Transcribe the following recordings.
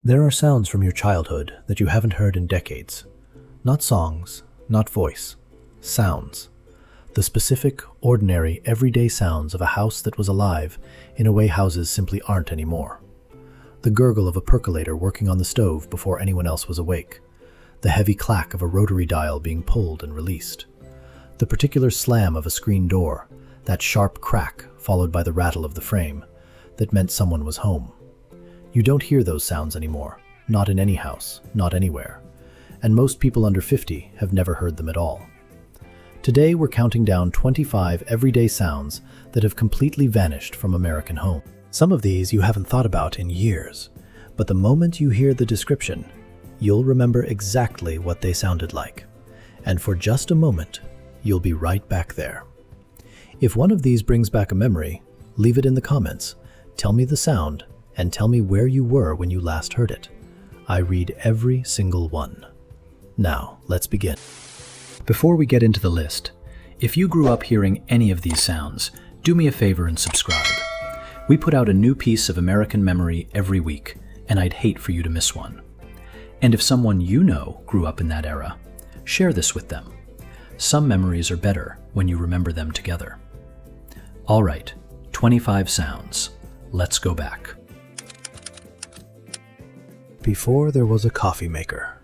There are sounds from your childhood that you haven't heard in decades. Not songs, not voice. Sounds. The specific, ordinary, everyday sounds of a house that was alive in a way houses simply aren't anymore. The gurgle of a percolator working on the stove before anyone else was awake. The heavy clack of a rotary dial being pulled and released. The particular slam of a screen door, that sharp crack followed by the rattle of the frame, that meant someone was home. You don't hear those sounds anymore, not in any house, not anywhere. And most people under 50 have never heard them at all. Today we're counting down 25 everyday sounds that have completely vanished from American home. Some of these you haven't thought about in years, but the moment you hear the description, you'll remember exactly what they sounded like. And for just a moment, you'll be right back there. If one of these brings back a memory, leave it in the comments. Tell me the sound, and tell me where you were when you last heard it. I read every single one. Now, let's begin. Before we get into the list, if you grew up hearing any of these sounds, do me a favor and subscribe. We put out a new piece of American memory every week, and I'd hate for you to miss one. And if someone you know grew up in that era, share this with them. Some memories are better when you remember them together. All right, 25 sounds. Let's go back. Before there was a coffee maker,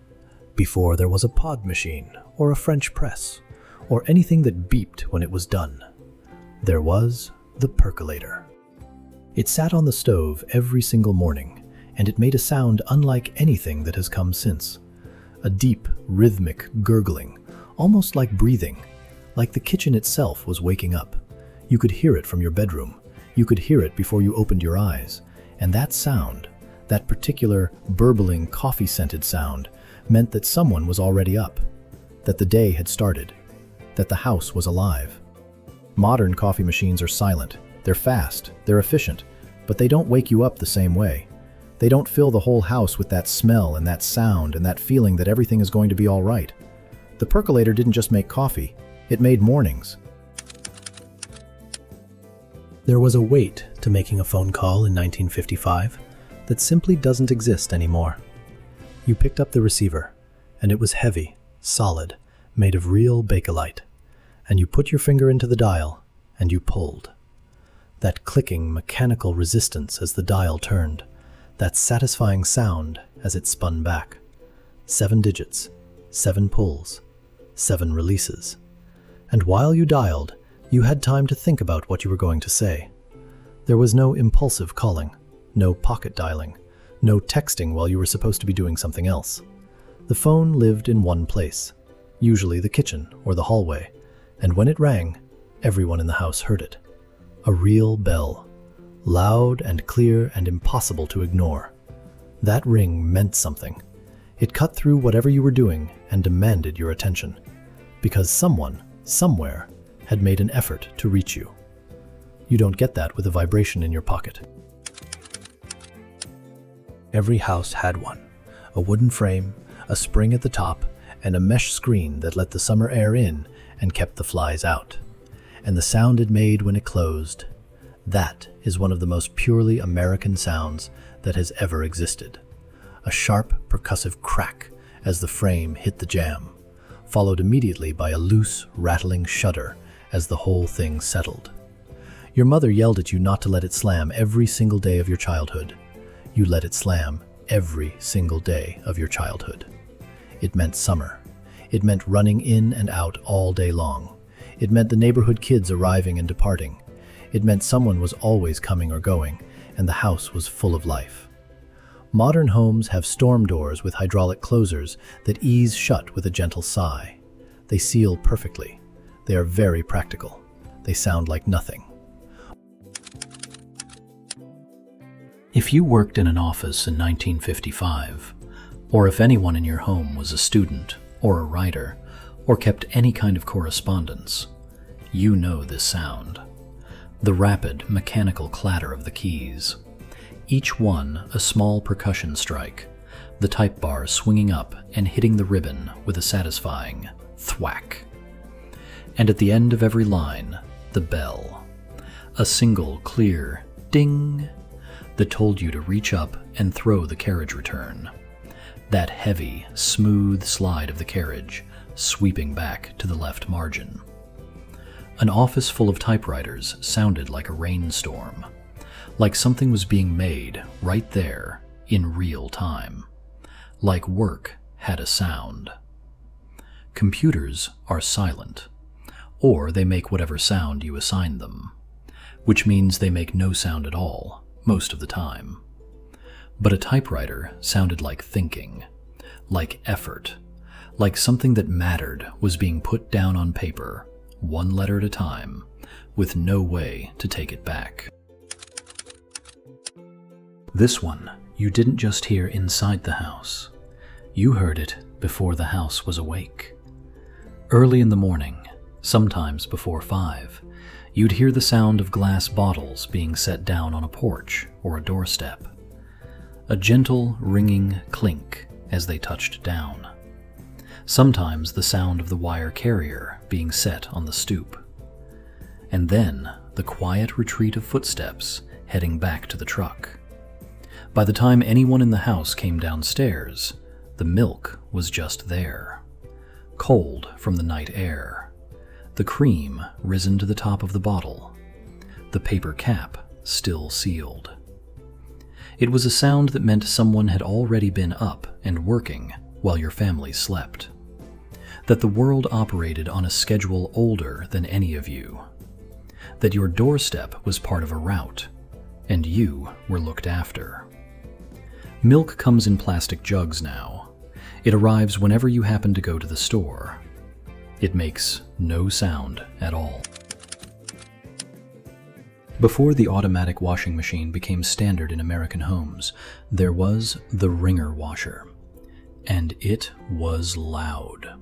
before there was a pod machine or a French press, or anything that beeped when it was done, there was the percolator. It sat on the stove every single morning, and it made a sound unlike anything that has come since. A deep, rhythmic gurgling, almost like breathing, like the kitchen itself was waking up. You could hear it from your bedroom. You could hear it before you opened your eyes. And that sound, that particular burbling, coffee-scented sound, meant that someone was already up, that the day had started, that the house was alive. Modern coffee machines are silent. They're fast, they're efficient, but they don't wake you up the same way. They don't fill the whole house with that smell and that sound and that feeling that everything is going to be all right. The percolator didn't just make coffee, it made mornings. There was a weight to making a phone call in 1955 that simply doesn't exist anymore. You picked up the receiver, and it was heavy, solid, made of real Bakelite, and you put your finger into the dial, and you pulled. That clicking mechanical resistance as the dial turned, that satisfying sound as it spun back. 7 digits, 7 pulls, 7 releases. And while you dialed, you had time to think about what you were going to say. There was no impulsive calling, no pocket dialing, no texting while you were supposed to be doing something else. The phone lived in one place, usually the kitchen or the hallway, and when it rang, everyone in the house heard it. A real bell, loud and clear and impossible to ignore. That ring meant something. It cut through whatever you were doing and demanded your attention, because someone, somewhere, had made an effort to reach you. You don't get that with a vibration in your pocket. Every house had one. A wooden frame, a spring at the top, and a mesh screen that let the summer air in and kept the flies out. And the sound it made when it closed, that is one of the most purely American sounds that has ever existed. A sharp, percussive crack as the frame hit the jamb, followed immediately by a loose, rattling shudder as the whole thing settled. Your mother yelled at you not to let it slam every single day of your childhood. You let it slam every single day of your childhood. It meant summer. It meant running in and out all day long. It meant the neighborhood kids arriving and departing. It meant someone was always coming or going, and the house was full of life. Modern homes have storm doors with hydraulic closers that ease shut with a gentle sigh. They seal perfectly. They are very practical. They sound like nothing. If you worked in an office in 1955, or if anyone in your home was a student or a writer, or kept any kind of correspondence, you know this sound. The rapid, mechanical clatter of the keys. Each one a small percussion strike, the type bar swinging up and hitting the ribbon with a satisfying thwack. And at the end of every line, the bell. A single, clear ding. that told you to reach up and throw the carriage return. That heavy, smooth slide of the carriage, sweeping back to the left margin. An office full of typewriters sounded like a rainstorm, like something was being made right there in real time, like work had a sound. Computers are silent, or they make whatever sound you assign them, which means they make no sound at all most of the time. But a typewriter sounded like thinking, like effort, like something that mattered was being put down on paper, one letter at a time, with no way to take it back. This one you didn't just hear inside the house. You heard it before the house was awake. Early in the morning, sometimes before 5, you'd hear the sound of glass bottles being set down on a porch or a doorstep. A gentle, ringing clink as they touched down. Sometimes the sound of the wire carrier being set on the stoop. And then the quiet retreat of footsteps heading back to the truck. By the time anyone in the house came downstairs, the milk was just there, cold from the night air, the cream risen to the top of the bottle, the paper cap still sealed. It was a sound that meant someone had already been up and working while your family slept, that the world operated on a schedule older than any of you, that your doorstep was part of a route, and you were looked after. Milk comes in plastic jugs now. It arrives whenever you happen to go to the store. It makes no sound at all. Before the automatic washing machine became standard in American homes, there was the Wringer Washer. And it was loud.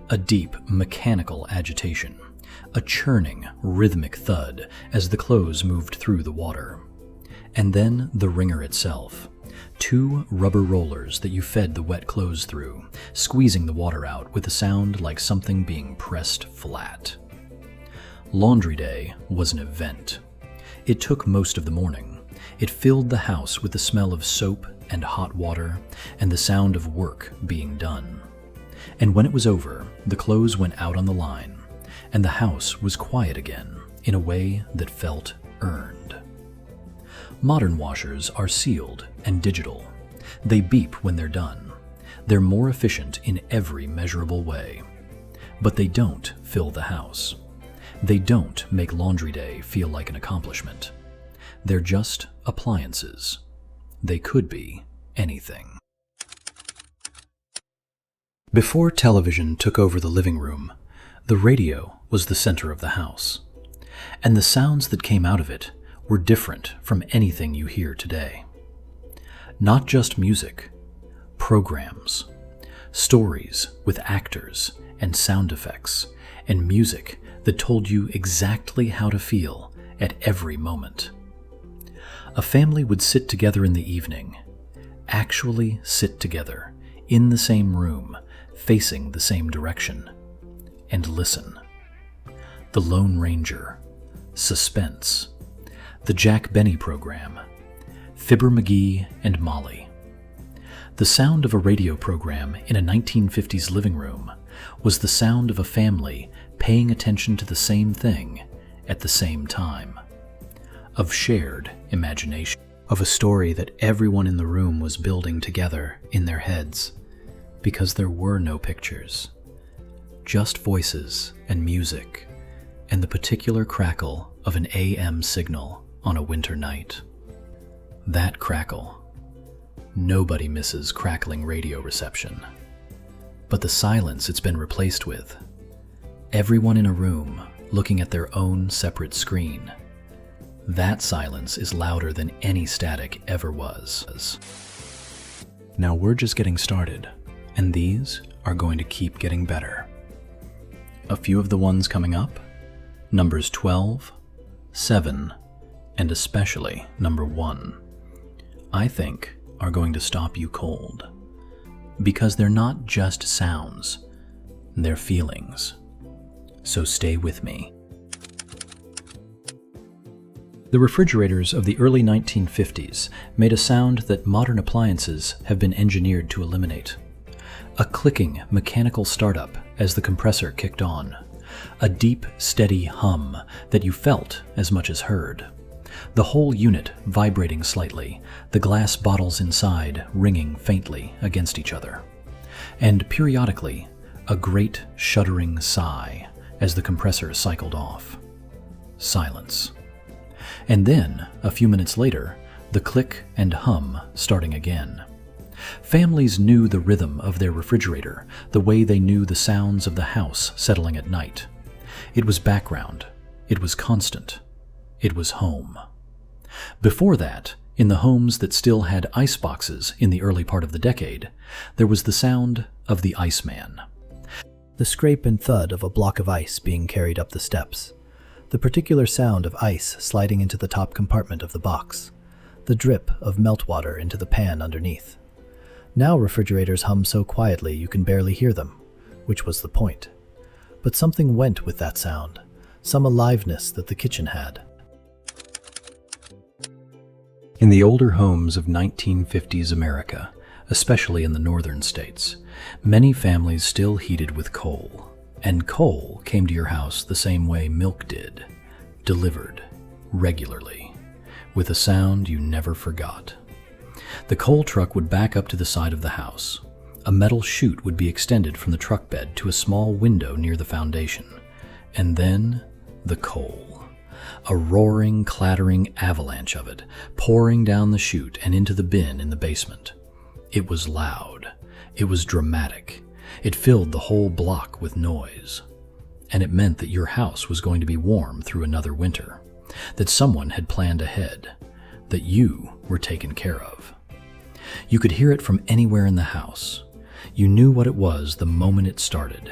A deep, mechanical agitation. A churning, rhythmic thud as the clothes moved through the water. And then the wringer itself. 2 rubber rollers that you fed the wet clothes through, squeezing the water out with a sound like something being pressed flat. Laundry day was an event. It took most of the morning. It filled the house with the smell of soap and hot water and the sound of work being done. And when it was over, the clothes went out on the line, and the house was quiet again in a way that felt earned. Modern washers are sealed and digital. They beep when they're done. They're more efficient in every measurable way. But they don't fill the house. They don't make laundry day feel like an accomplishment. They're just appliances. They could be anything. Before television took over the living room, the radio was the center of the house. And the sounds that came out of it were different from anything you hear today. Not just music, programs, stories with actors and sound effects, and music that told you exactly how to feel at every moment. A family would sit together in the evening, actually sit together in the same room, facing the same direction, and listen. The Lone Ranger, Suspense, the Jack Benny program, Fibber McGee and Molly. The sound of a radio program in a 1950s living room was the sound of a family paying attention to the same thing at the same time, of shared imagination, of a story that everyone in the room was building together in their heads, because there were no pictures, just voices and music, and the particular crackle of an AM signal on a winter night. That crackle. Nobody misses crackling radio reception. But the silence it's been replaced with. Everyone in a room looking at their own separate screen. That silence is louder than any static ever was. Now we're just getting started, and these are going to keep getting better. A few of the ones coming up, numbers 12, 7, and especially number 1, I think are going to stop you cold. Because they're not just sounds, they're feelings. So stay with me. The refrigerators of the early 1950s made a sound that modern appliances have been engineered to eliminate. A clicking mechanical startup as the compressor kicked on. A deep, steady hum that you felt as much as heard. The whole unit vibrating slightly, the glass bottles inside ringing faintly against each other. And periodically, a great shuddering sigh as the compressor cycled off. Silence. And then, a few minutes later, the click and hum starting again. Families knew the rhythm of their refrigerator, the way they knew the sounds of the house settling at night. It was background. It was constant. It was home. Before that, in the homes that still had ice boxes in the early part of the decade, there was the sound of the Iceman. The scrape and thud of a block of ice being carried up the steps. The particular sound of ice sliding into the top compartment of the box. The drip of meltwater into the pan underneath. Now refrigerators hum so quietly you can barely hear them, which was the point. But something went with that sound, some aliveness that the kitchen had. In the older homes of 1950s America, especially in the northern states, many families still heated with coal. And coal came to your house the same way milk did, delivered, regularly, with a sound you never forgot. The coal truck would back up to the side of the house. A metal chute would be extended from the truck bed to a small window near the foundation. And then, the coal. A roaring, clattering avalanche of it, pouring down the chute and into the bin in the basement. It was loud. It was dramatic. It filled the whole block with noise. And it meant that your house was going to be warm through another winter, that someone had planned ahead, that you were taken care of. You could hear it from anywhere in the house. You knew what it was the moment it started,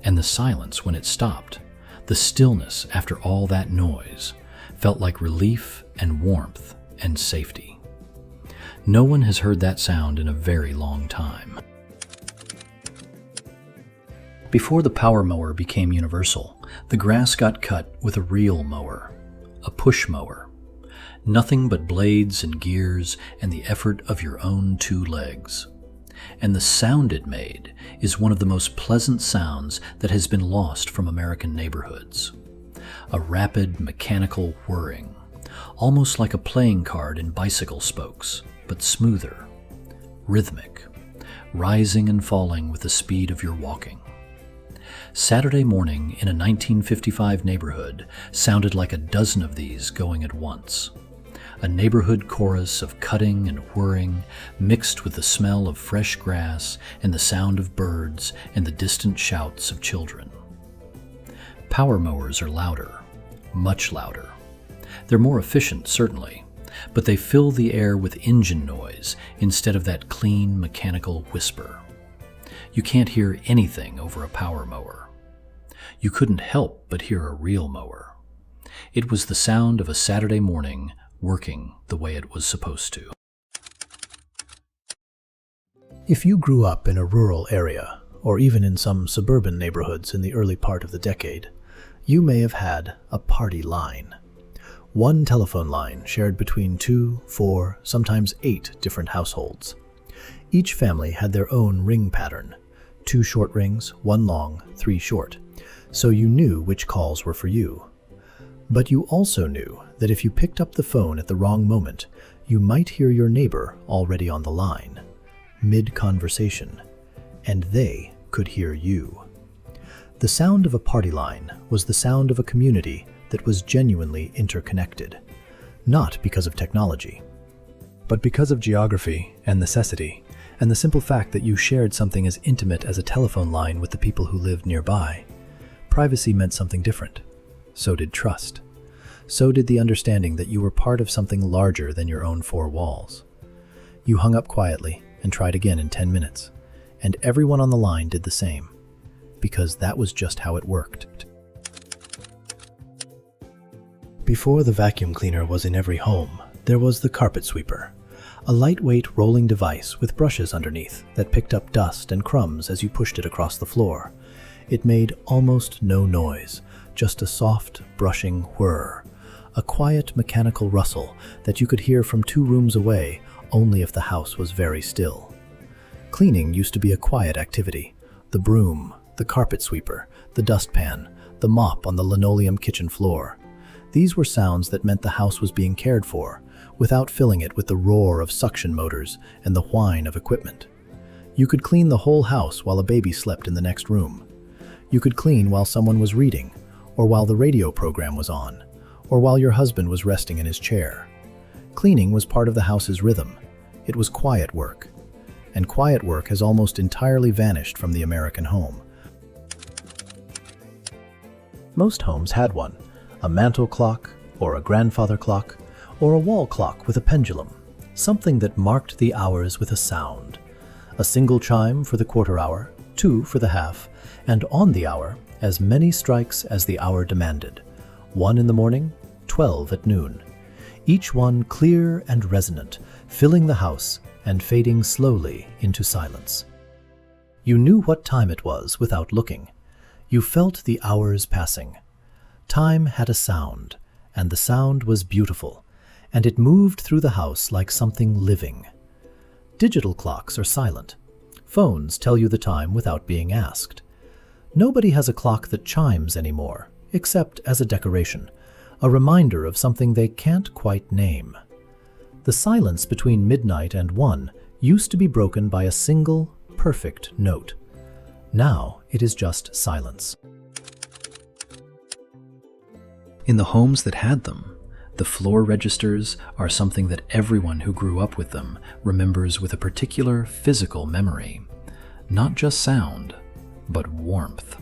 and the silence when it stopped, the stillness after all that noise, felt like relief and warmth and safety. No one has heard that sound in a very long time. Before the power mower became universal, the grass got cut with a real mower, a push mower. Nothing but blades and gears and the effort of your own 2 legs. And the sound it made is one of the most pleasant sounds that has been lost from American neighborhoods. A rapid, mechanical whirring, almost like a playing card in bicycle spokes, but smoother, rhythmic, rising and falling with the speed of your walking. Saturday morning in a 1955 neighborhood sounded like a dozen of these going at once. A neighborhood chorus of cutting and whirring, mixed with the smell of fresh grass and the sound of birds and the distant shouts of children. Power mowers are louder, much louder. They're more efficient, certainly, but they fill the air with engine noise instead of that clean, mechanical whisper. You can't hear anything over a power mower. You couldn't help but hear a real mower. It was the sound of a Saturday morning working the way it was supposed to. If you grew up in a rural area, or even in some suburban neighborhoods in the early part of the decade, you may have had a party line. One telephone line shared between 2, 4, sometimes 8 different households. Each family had their own ring pattern, 2 short rings, 1 long, 3 short, so you knew which calls were for you. But you also knew that if you picked up the phone at the wrong moment, you might hear your neighbor already on the line, mid-conversation, and they could hear you. The sound of a party line was the sound of a community that was genuinely interconnected, not because of technology, but because of geography and necessity, and the simple fact that you shared something as intimate as a telephone line with the people who lived nearby. Privacy meant something different. So did trust. So did the understanding that you were part of something larger than your own 4 walls. You hung up quietly and tried again in 10 minutes, and everyone on the line did the same, because that was just how it worked. Before the vacuum cleaner was in every home, there was the carpet sweeper, a lightweight rolling device with brushes underneath that picked up dust and crumbs as you pushed it across the floor. It made almost no noise, just a soft, brushing whir, a quiet mechanical rustle that you could hear from 2 rooms away only if the house was very still. Cleaning used to be a quiet activity. The broom, the carpet sweeper, the dustpan, the mop on the linoleum kitchen floor. These were sounds that meant the house was being cared for, without filling it with the roar of suction motors and the whine of equipment. You could clean the whole house while a baby slept in the next room. You could clean while someone was reading, or while the radio program was on, or while your husband was resting in his chair. Cleaning was part of the house's rhythm. It was quiet work. And quiet work has almost entirely vanished from the American home. Most homes had one, a mantel clock, or a grandfather clock, or a wall clock with a pendulum, something that marked the hours with a sound. A single chime for the quarter hour, 2 for the half, and on the hour, as many strikes as the hour demanded. 1 in the morning, 12 at noon. Each one clear and resonant, filling the house and fading slowly into silence. You knew what time it was without looking. You felt the hours passing. Time had a sound, and the sound was beautiful, and it moved through the house like something living. Digital clocks are silent. Phones tell you the time without being asked. Nobody has a clock that chimes anymore, except as a decoration, a reminder of something they can't quite name. The silence between midnight and 1 used to be broken by a single, perfect note. Now it is just silence. In the homes that had them, the floor registers are something that everyone who grew up with them remembers with a particular physical memory. Not just sound, but warmth.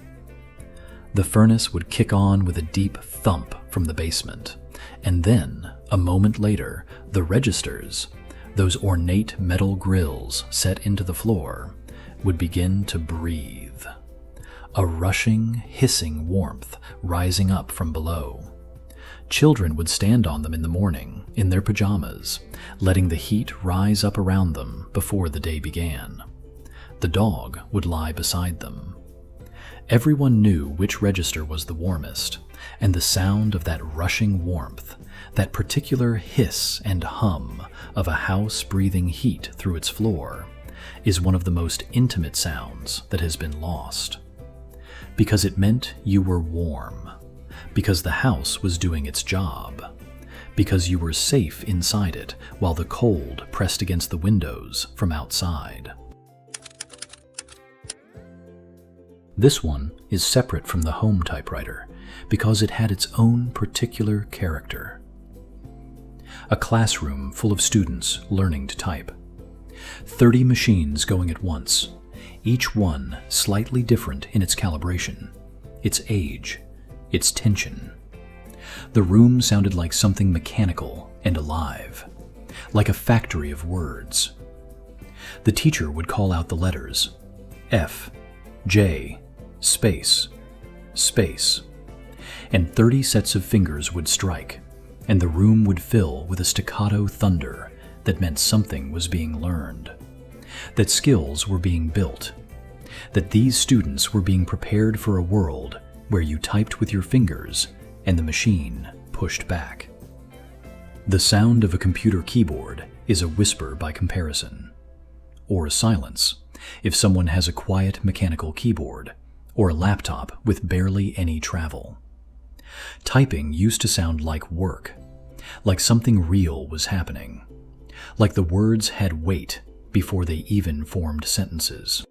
The furnace would kick on with a deep thump from the basement, and then, a moment later, the registers, those ornate metal grills set into the floor, would begin to breathe. A rushing, hissing warmth rising up from below. Children would stand on them in the morning, in their pajamas, letting the heat rise up around them before the day began. The dog would lie beside them. Everyone knew which register was the warmest, and the sound of that rushing warmth, that particular hiss and hum of a house breathing heat through its floor, is one of the most intimate sounds that has been lost. Because it meant you were warm, because the house was doing its job, because you were safe inside it while the cold pressed against the windows from outside. This one is separate from the home typewriter because it had its own particular character. A classroom full of students learning to type. 30 machines going at once, each one slightly different in its calibration, its age, its tension. The room sounded like something mechanical and alive, like a factory of words. The teacher would call out the letters F, J, space, space, and 30 sets of fingers would strike, and the room would fill with a staccato thunder that meant something was being learned, that skills were being built, that these students were being prepared for a world where you typed with your fingers and the machine pushed back. The sound of a computer keyboard is a whisper by comparison, or a silence if someone has a quiet mechanical keyboard, or a laptop with barely any travel. Typing used to sound like work, like something real was happening, like the words had weight before they even formed sentences.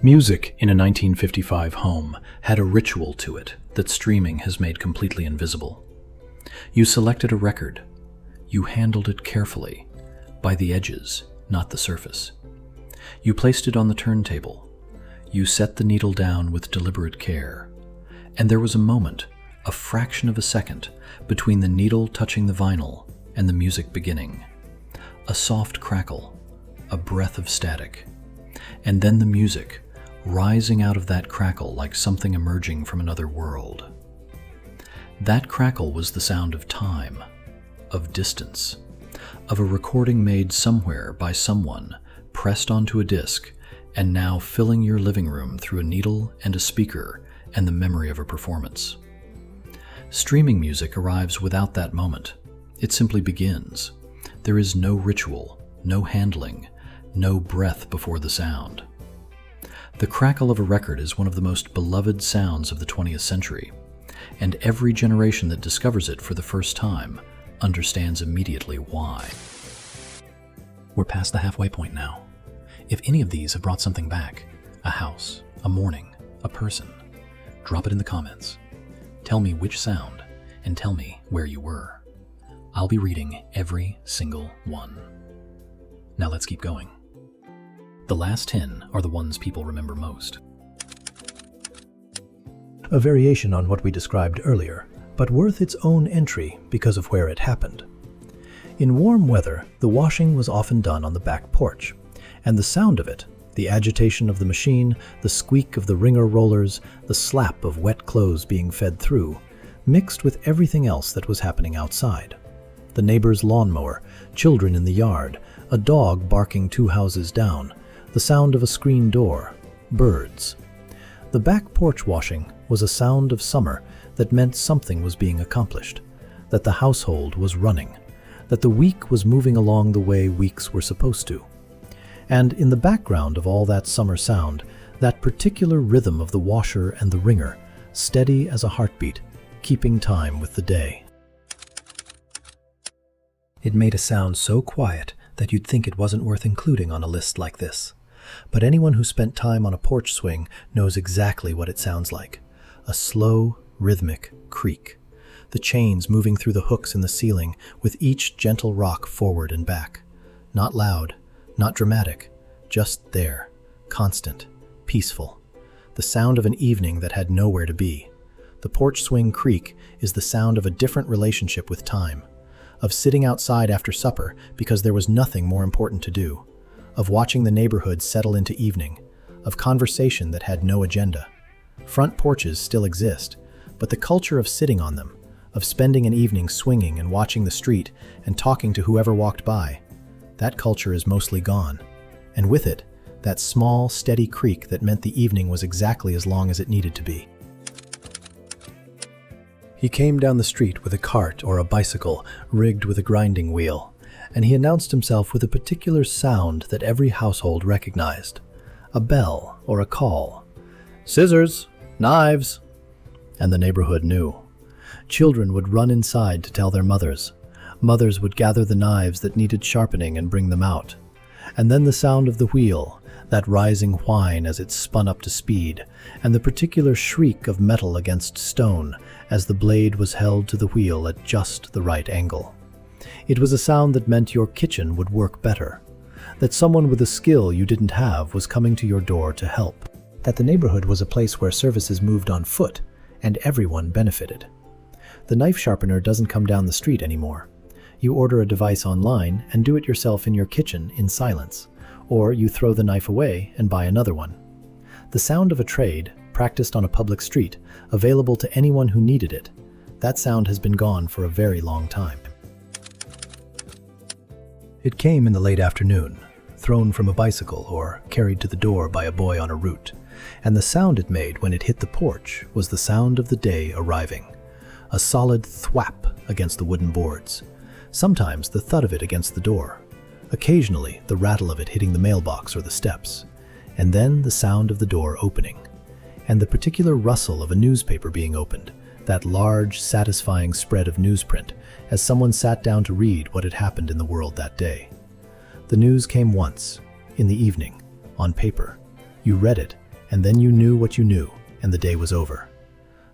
Music in a 1955 home had a ritual to it that streaming has made completely invisible. You selected a record. You handled it carefully, by the edges, not the surface. You placed it on the turntable. You set the needle down with deliberate care, and there was a moment, a fraction of a second, between the needle touching the vinyl and the music beginning. A soft crackle, a breath of static, and then the music, rising out of that crackle like something emerging from another world. That crackle was the sound of time, of distance, of a recording made somewhere by someone, pressed onto a disc, and now filling your living room through a needle and a speaker and the memory of a performance. Streaming music arrives without that moment. It simply begins. There is no ritual, no handling, no breath before the sound. The crackle of a record is one of the most beloved sounds of the 20th century, and every generation that discovers it for the first time understands immediately why. We're past the halfway point now. If any of these have brought something back, a house, a morning, a person, drop it in the comments. Tell me which sound, and tell me where you were. I'll be reading every single one. Now let's keep going. The last 10 are the ones people remember most. A variation on what we described earlier, but worth its own entry because of where it happened. In warm weather, the washing was often done on the back porch, and the sound of it, the agitation of the machine, the squeak of the wringer rollers, the slap of wet clothes being fed through, mixed with everything else that was happening outside. The neighbor's lawnmower, children in the yard, a dog barking 2 houses down, the sound of a screen door, birds. The back porch washing was a sound of summer that meant something was being accomplished, that the household was running, that the week was moving along the way weeks were supposed to. And in the background of all that summer sound, that particular rhythm of the washer and the wringer, steady as a heartbeat, keeping time with the day. It made a sound so quiet that you'd think it wasn't worth including on a list like this. But anyone who spent time on a porch swing knows exactly what it sounds like. A slow, rhythmic creak. The chains moving through the hooks in the ceiling with each gentle rock forward and back. Not loud, not dramatic, just there, constant, peaceful. The sound of an evening that had nowhere to be. The porch swing creak is the sound of a different relationship with time. Of sitting outside after supper because there was nothing more important to do. Of watching the neighborhood settle into evening, of conversation that had no agenda. Front porches still exist, but the culture of sitting on them, of spending an evening swinging and watching the street and talking to whoever walked by, that culture is mostly gone. And with it, that small, steady creak that meant the evening was exactly as long as it needed to be. He came down the street with a cart or a bicycle rigged with a grinding wheel, and he announced himself with a particular sound that every household recognized. A bell or a call. Scissors, knives. And the neighborhood knew. Children would run inside to tell their mothers. Mothers would gather the knives that needed sharpening and bring them out. And then the sound of the wheel, that rising whine as it spun up to speed, and the particular shriek of metal against stone as the blade was held to the wheel at just the right angle. It was a sound that meant your kitchen would work better, that someone with a skill you didn't have was coming to your door to help, that the neighborhood was a place where services moved on foot, and everyone benefited. The knife sharpener doesn't come down the street anymore. You order a device online and do it yourself in your kitchen in silence, or you throw the knife away and buy another one. The sound of a trade, practiced on a public street, available to anyone who needed it, that sound has been gone for a very long time. It came in the late afternoon, thrown from a bicycle or carried to the door by a boy on a route, and the sound it made when it hit the porch was the sound of the day arriving. A solid thwap against the wooden boards, sometimes the thud of it against the door, occasionally the rattle of it hitting the mailbox or the steps, and then the sound of the door opening, and the particular rustle of a newspaper being opened, that large, satisfying spread of newsprint as someone sat down to read what had happened in the world that day. The news came once, in the evening, on paper. You read it, and then you knew what you knew, and the day was over.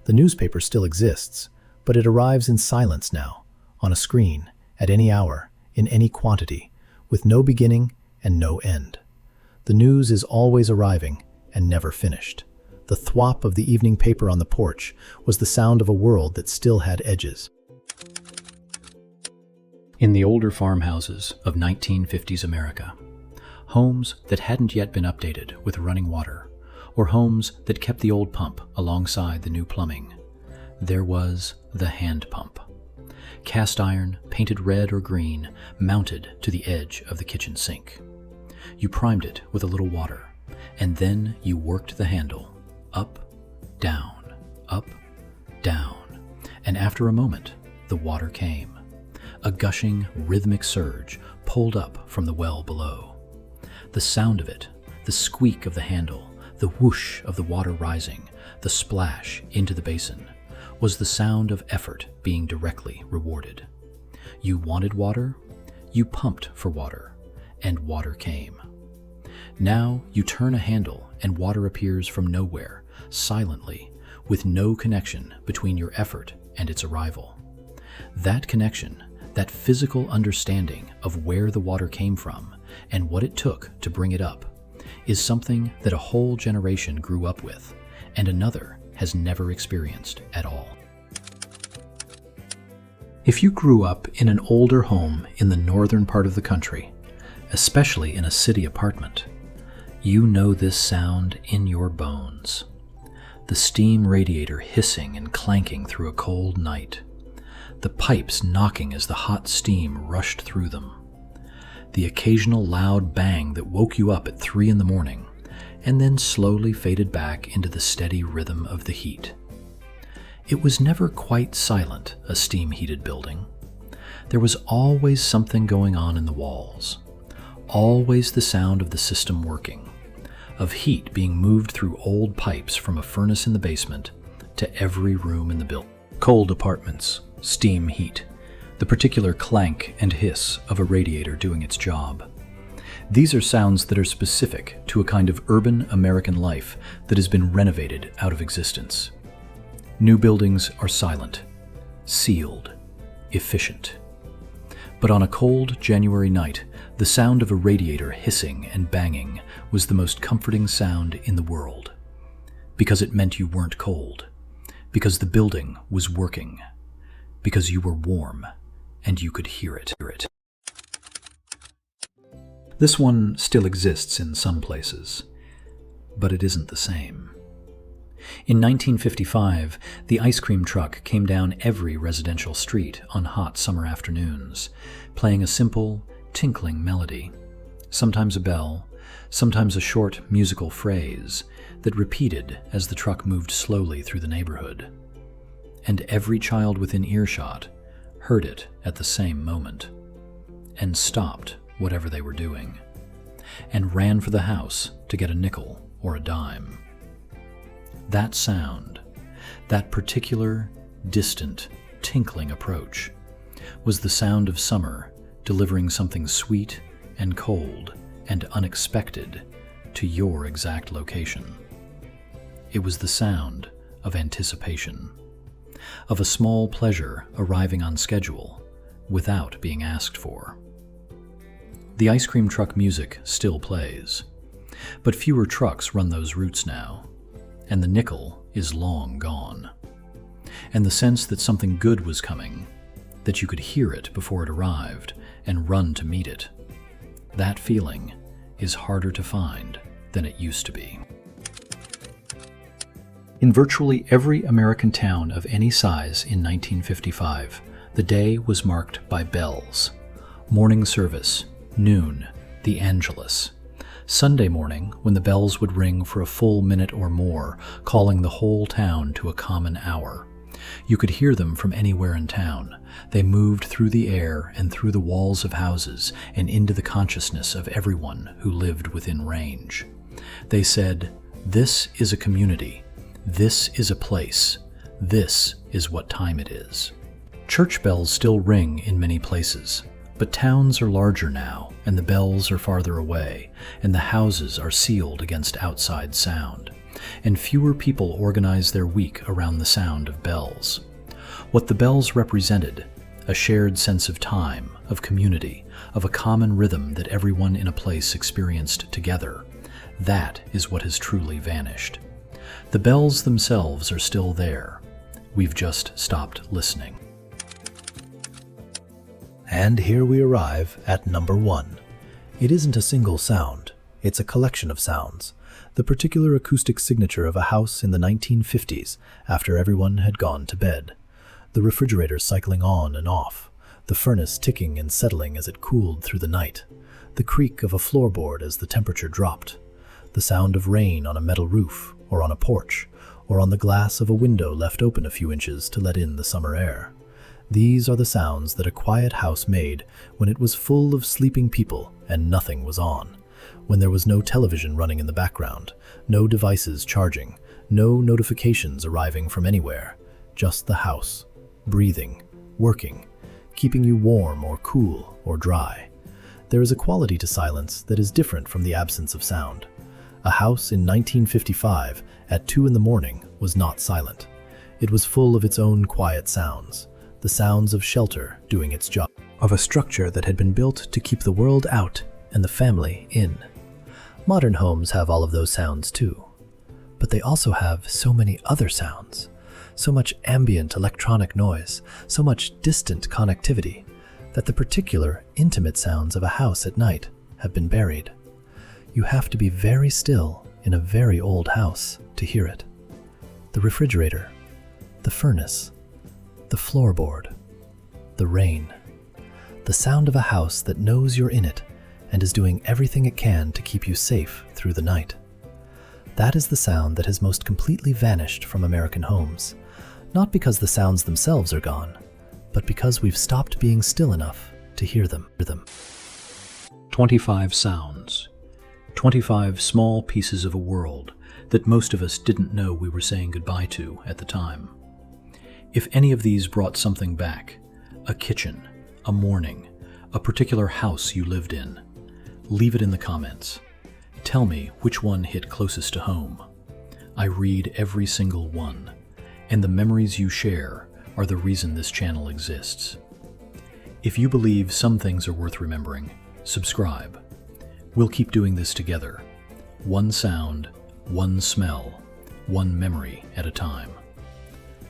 The newspaper still exists, but it arrives in silence now, on a screen, at any hour, in any quantity, with no beginning and no end. The news is always arriving and never finished. The thwop of the evening paper on the porch was the sound of a world that still had edges. In the older farmhouses of 1950s America, homes that hadn't yet been updated with running water, or homes that kept the old pump alongside the new plumbing, there was the hand pump. Cast iron, painted red or green, mounted to the edge of the kitchen sink. You primed it with a little water, and then you worked the handle up, down, and after a moment, the water came. A gushing, rhythmic surge pulled up from the well below. The sound of it, the squeak of the handle, the whoosh of the water rising, the splash into the basin, was the sound of effort being directly rewarded. You wanted water, you pumped for water, and water came. Now you turn a handle and water appears from nowhere, silently, with no connection between your effort and its arrival. That connection, that physical understanding of where the water came from and what it took to bring it up, is something that a whole generation grew up with, and another has never experienced at all. If you grew up in an older home in the northern part of the country, especially in a city apartment, you know this sound in your bones. The steam radiator hissing and clanking through a cold night. The pipes knocking as the hot steam rushed through them. The occasional loud bang that woke you up at 3 a.m. and then slowly faded back into the steady rhythm of the heat. It was never quite silent, a steam-heated building. There was always something going on in the walls. Always the sound of the system working, of heat being moved through old pipes from a furnace in the basement to every room in the building. Cold apartments, steam heat, the particular clank and hiss of a radiator doing its job. These are sounds that are specific to a kind of urban American life that has been renovated out of existence. New buildings are silent, sealed, efficient. But on a cold January night, the sound of a radiator hissing and banging was the most comforting sound in the world, because it meant you weren't cold, because the building was working, because you were warm and you could hear it. This one still exists in some places, but it isn't the same. In 1955, the ice cream truck came down every residential street on hot summer afternoons, playing a simple, tinkling melody, sometimes a bell, sometimes a short musical phrase that repeated as the truck moved slowly through the neighborhood. And every child within earshot heard it at the same moment, and stopped whatever they were doing, and ran for the house to get a nickel or a dime. That sound, that particular, distant, tinkling approach, was the sound of summer delivering something sweet and cold and unexpected to your exact location. It was the sound of anticipation, of a small pleasure arriving on schedule without being asked for. The ice cream truck music still plays, but fewer trucks run those routes now, and the nickel is long gone. And the sense that something good was coming, that you could hear it before it arrived and run to meet it, that feeling is harder to find than it used to be. In virtually every American town of any size in 1955, the day was marked by bells. Morning service, noon, the Angelus. Sunday morning, when the bells would ring for a full minute or more, calling the whole town to a common hour. You could hear them from anywhere in town. They moved through the air and through the walls of houses and into the consciousness of everyone who lived within range. They said, "This is a community. This is a place. This is what time it is." Church bells still ring in many places, but towns are larger now, and the bells are farther away, and the houses are sealed against outside sound, and fewer people organize their week around the sound of bells. What the bells represented, a shared sense of time, of community, of a common rhythm that everyone in a place experienced together, that is what has truly vanished. The bells themselves are still there. We've just stopped listening. And here we arrive at number 1. It isn't a single sound, it's a collection of sounds, the particular acoustic signature of a house in the 1950s after everyone had gone to bed. The refrigerator cycling on and off, the furnace ticking and settling as it cooled through the night, the creak of a floorboard as the temperature dropped, the sound of rain on a metal roof or on a porch, or on the glass of a window left open a few inches to let in the summer air. These are the sounds that a quiet house made when it was full of sleeping people and nothing was on, when there was no television running in the background, no devices charging, no notifications arriving from anywhere, just the house, breathing, working, keeping you warm or cool or dry. There is a quality to silence that is different from the absence of sound. A house in 1955 at 2 a.m. was not silent. It was full of its own quiet sounds, the sounds of shelter doing its job, of a structure that had been built to keep the world out and the family in. Modern homes have all of those sounds too, but they also have so many other sounds, so much ambient electronic noise, so much distant connectivity, that the particular intimate sounds of a house at night have been buried. You have to be very still in a very old house to hear it. The refrigerator, the furnace, the floorboard, the rain, the sound of a house that knows you're in it and is doing everything it can to keep you safe through the night. That is the sound that has most completely vanished from American homes, not because the sounds themselves are gone, but because we've stopped being still enough to hear them. 25 sounds. 25 small pieces of a world that most of us didn't know we were saying goodbye to at the time. If any of these brought something back, a kitchen, a morning, a particular house you lived in, leave it in the comments. Tell me which one hit closest to home. I read every single one, and the memories you share are the reason this channel exists. If you believe some things are worth remembering, subscribe. We'll keep doing this together. One sound, one smell, one memory at a time.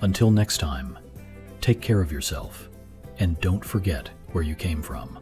Until next time, take care of yourself, and don't forget where you came from.